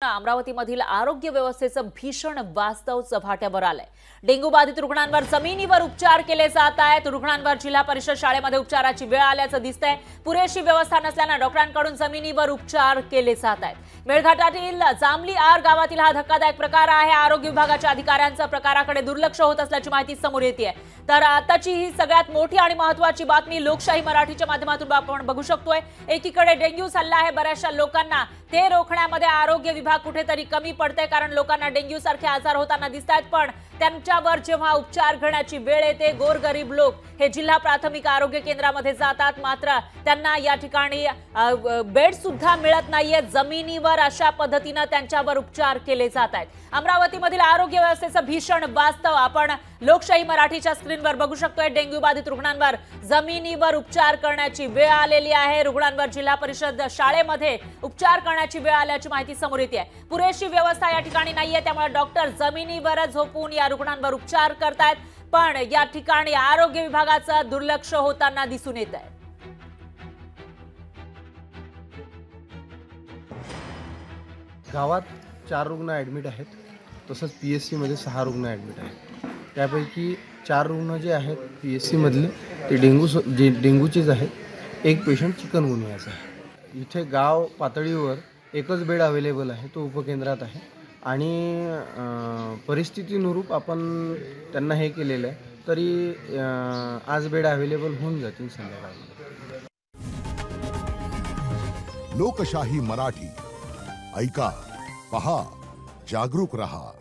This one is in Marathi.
अमरावतीमधील आरोग्य व्यवस्थेचं भीषण वास्तव चव्हाट्यावर आलंय। डेंग्यू बाधित रुग्णांवर जमिनीवर उपचार केले जात आहेत। रुग्णांवर जिल्हा परिषद शाळेमध्ये उपचाराची वेळ आल्याचं दिसतंय। पुरेशी व्यवस्था नसल्याने डॉक्टरांकडून जमिनीवर उपचार केले जात आहेत। मेळघाटातील जांभली आर गावातील हा धक्कादायक प्रकार आहे। आरोग्य विभागाच्या अधिकाऱ्यांचं प्रकाराकडे दुर्लक्ष होत असल्याची माहिती समोर येते। तर आताची ही सगळ्यात मोठी आणि महत्त्वाची बातमी लोकशाही मराठीच्या माध्यमातून आपण बघू शकतोय। एकीकडे डेंग्यू चालला आहे बऱ्याचशा लोकांना, ते रोखण्यामध्ये आरोग्य विभाग कुठेतरी कमी पडते, कारण लोकांना डेंग्यू सारखे आजार होताना दिसतात। पण त्यांच्यावर जेव्हा उपचार घेण्याची वेळ येते, गोरगरीब लोक हे जिल्हा प्राथमिक आरोग्य केंद्रामध्ये जातात, मात्र त्यांना या ठिकाणी बेड सुद्धा मिळत नाहीये। जमिनीवर अशा पद्धतीने त्यांच्यावर उपचार केले जात आहेत। अमरावतीमधील आरोग्य व्यवस्थेचं भीषण वास्तव आपण लोकशाही मराठीच्या स्क्रीनवर बघू शकतोय। डेंग्यू बाधित रुग्णांवर जमिनीवर उपचार करण्याची वेळ आलेली आहे। रुग्णांवर जिल्हा परिषद शाळेमध्ये उपचार करण्याची वेळ आल्याची माहिती समोर येते। पुरेशी व्यवस्था या ठिकाणी नाहीये, त्यामुळे डॉक्टर जमिनीवर झोपून या रुग्णांवर उपचार करतायत। पण या ठिकाणी आरोग्य विभागाचं दुर्लक्ष होताना दिसून येत आहे। गावात 4 रुग्ण ॲडमिट आहेत, तसंच PSC मध्ये 6 रुग्ण ॲडमिट आहेत। त्यापैकी 4 रुग्ण जे आहेत PSC मधले ते डेंग्यूचेच आहेत। एक पेशंट चिकनगुनियाचा आहे। इथे गाव पातळीवर एकच बेड अवेलेबल आहे, तो उपकेंद्रात आहे आणि परिस्थितीनुरूप आपण त्यांना हे केलेलं आहे, तरी आज बेड अवेलेबल होऊन जातील संध्याकाळी। लोकशाही मराठी ऐका, पहा, जागरूक रहा।